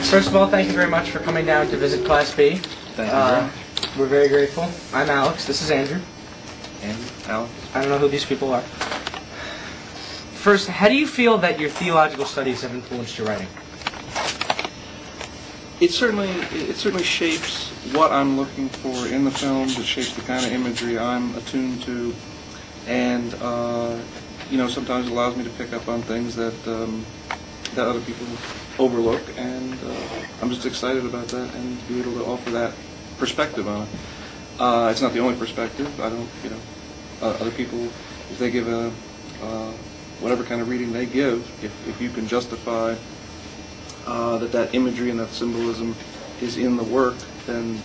First of all, thank you very much for coming down to visit Class B. Thank you. We're very grateful. I'm Alex. This is Andrew. And Alex. I don't know who these people are. First, how do you feel that your theological studies have influenced your writing? It certainly shapes what I'm looking for in the films. It shapes the kind of imagery I'm attuned to, and sometimes it allows me to pick up on things that that other people overlook, and I'm just excited about that and to be able to offer that perspective on it. It's not the only perspective. I don't, other people, if they give a whatever kind of reading they give, if you can justify that imagery and that symbolism is in the work, then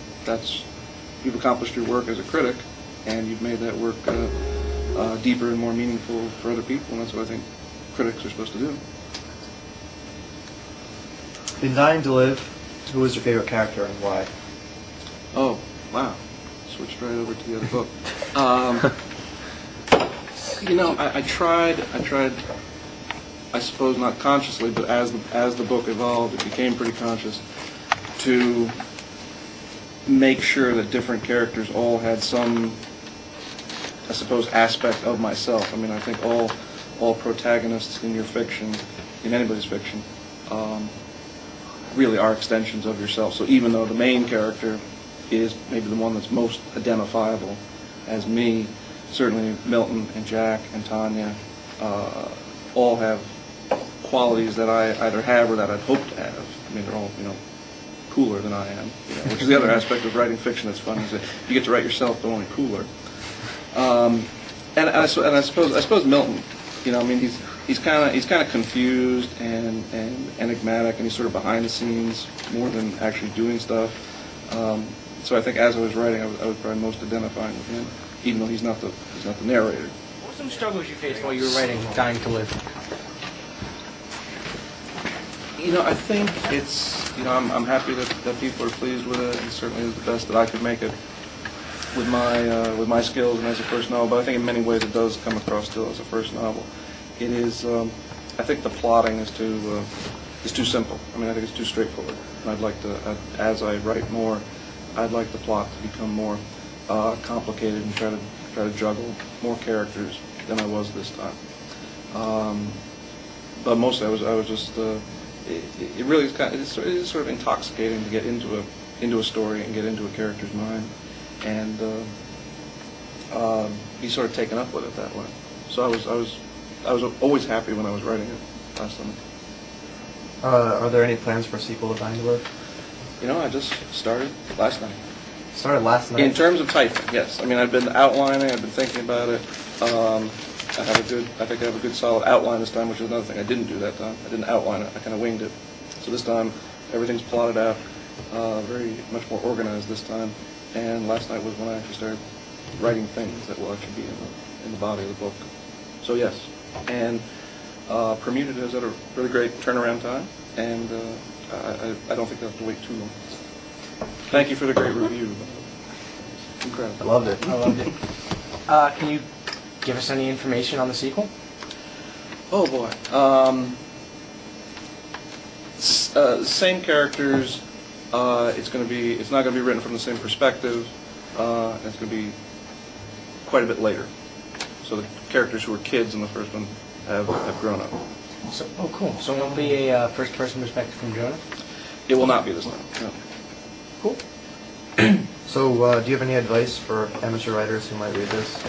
you've accomplished your work as a critic, and you've made that work deeper and more meaningful for other people, and that's what I think critics are supposed to do. In Dying to Live, who was your favorite character and why? Oh, wow. Switched right over to the other book. I tried, I suppose not consciously, but as the book evolved, it became pretty conscious to make sure that different characters all had some, I suppose, aspect of myself. I mean, I think all protagonists in your fiction, in anybody's fiction, really are extensions of yourself. So even though the main character is maybe the one that's most identifiable as me, certainly Milton and Jack and Tanya all have qualities that I either have or that I'd hope to have. I mean, they're all, cooler than I am, which is the other aspect of writing fiction that's fun, is that you get to write yourself, but only cooler. And I suppose Milton, he's kind of confused and enigmatic, and he's sort of behind the scenes more than actually doing stuff. So I think as I was writing, I was probably most identifying with him, even though he's not the narrator. What were some struggles you faced while you were writing Dying to Live? I think it's, I'm happy that people are pleased with it, and certainly is the best that I could make it with my skills and as a first novel. But I think in many ways it does come across still as a first novel. It is, I think the plotting is too simple. I mean, I think it's too straightforward. And I'd like to, as I write more, I'd like the plot to become more complicated and try to juggle more characters than I was this time. But mostly I was just. It really is it is sort of intoxicating to get into a story and get into a character's mind and be sort of taken up with it that way. So I was always happy when I was writing it last summer. Are there any plans for a sequel to Dying to Live? I just started last night. Started last night? In terms of typing, yes. I mean, I've been outlining, I've been thinking about it. I think I have a good solid outline this time, which is another thing I didn't do that time. I didn't outline it, I kind of winged it. So this time, everything's plotted out, very much more organized this time. And last night was when I actually started writing things that will actually be in the body of the book. So yes, and Permuted has had a really great turnaround time, and I don't think they'll have to wait too long. Thank you for the great review. It's incredible. I loved it. I loved it. Can you give us any information on the sequel? Oh boy. Same characters. It's not going to be written from the same perspective. It's going to be quite a bit later. So the characters who were kids in the first one have grown up. So, oh, cool. So it won't be a first-person perspective from Jonah? It will not be this time. No. Cool. So, do you have any advice for amateur writers who might read this?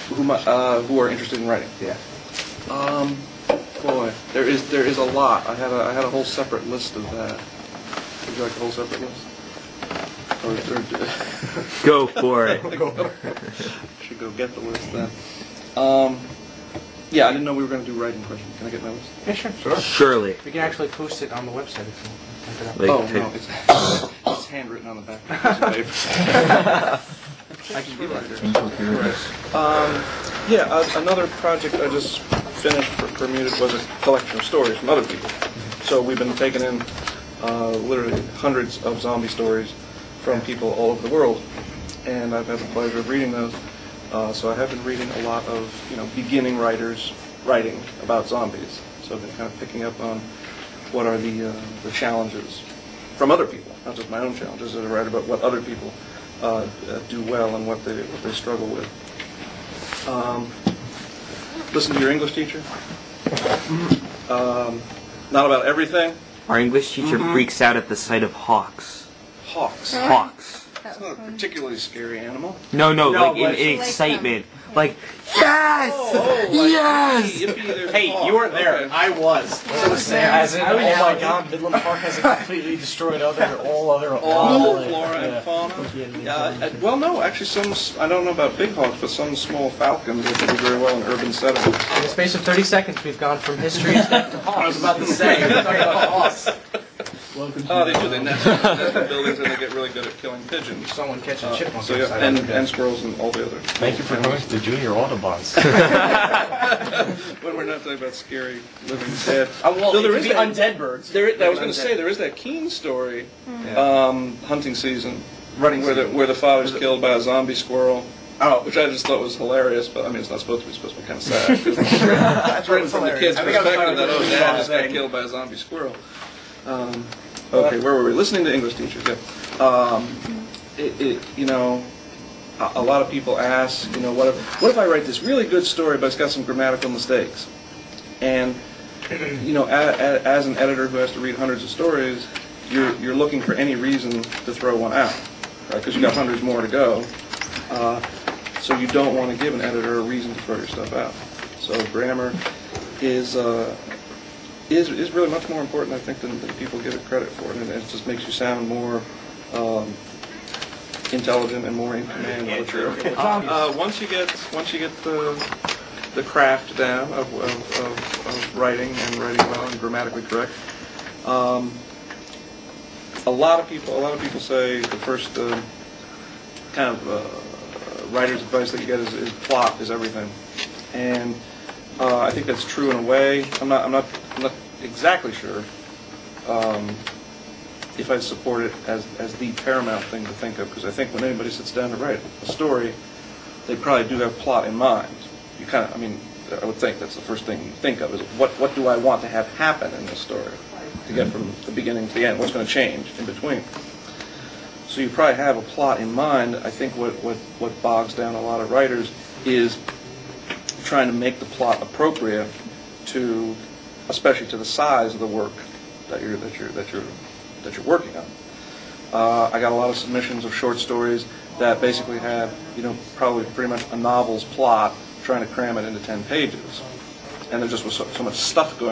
Who are interested in writing? Yeah. Boy, there is a lot. I had a whole separate list of that. Would you like a whole separate list? Go for it. Should go get the list then. Yeah, I didn't know we were going to do writing questions. Can I get my list? Yeah, sure. Surely. We can actually post it on the website if you want. Like, No, it's handwritten on the back of the piece of paper. I can be right here. Another project I just finished for Permuted was a collection of stories from other people. So we've been taking in literally hundreds of zombie stories from people all over the world, and I've had the pleasure of reading those. So I have been reading a lot of beginning writers writing about zombies. So I've been kind of picking up on what are the challenges from other people, not just my own challenges as a writer, but what other people do well and what they struggle with. Listen to your English teacher. Not about everything. Our English teacher freaks out at the sight of hawks. Hawks. Hawks. It's not a particularly scary animal. No, like but- in excitement. Like, yes! Like, Yes! yippee, there's a Hey, hawk. you weren't there. Okay. I was. So as in, I would oh my now- God, Midland Park has completely destroyed all other All wildlife. flora Yeah. and fauna. Well, no, actually, I don't know about big hawks, but some small falcons they can do very well in urban settings. In the space of 30 seconds, we've gone from history to hawks. I was about to say, we're talking about hawks. Oh, they do. They nest in buildings and they get really good at killing pigeons. Someone catching chipmunks. So yeah, and squirrels and all the other. Thank you for coming to the Junior Audubons. When we're not talking about scary living dead. Well, So it there could is be that- undead birds. I was going to say there is that Keen story, hunting season, Running where the father's killed by a zombie squirrel. Oh. Which I just thought was hilarious, but I mean it's not supposed to be. It's supposed to be kind of sad. It's written from the kid's I think I was perspective that talking dad just got about killed by a zombie squirrel. Okay, where were we? Listening to English teachers. Yeah. A lot of people ask, what if I write this really good story, but it's got some grammatical mistakes? And as an editor who has to read hundreds of stories, you're looking for any reason to throw one out, right? Because you got hundreds more to go. So you don't want to give an editor a reason to throw your stuff out. So grammar is really much more important, I think, than people give it credit for, and it just makes you sound more intelligent and more in command of what you're. Once you get the craft down of writing and writing well and grammatically correct, a lot of people say the first kind of writer's advice that you get is plot is everything, and I think that's true in a way. I'm not exactly sure if I support it as the paramount thing to think of, because I think when anybody sits down to write a story, they probably do have plot in mind. I would think that's the first thing you think of is what do I want to have happen in this story to get from the beginning to the end? What's going to change in between? So you probably have a plot in mind. I think what bogs down a lot of writers is trying to make the plot appropriate to, especially to the size of the work that you're working on. I got a lot of submissions of short stories that basically have, probably pretty much a novel's plot, trying to cram it into 10 pages, and there just was so much stuff going on.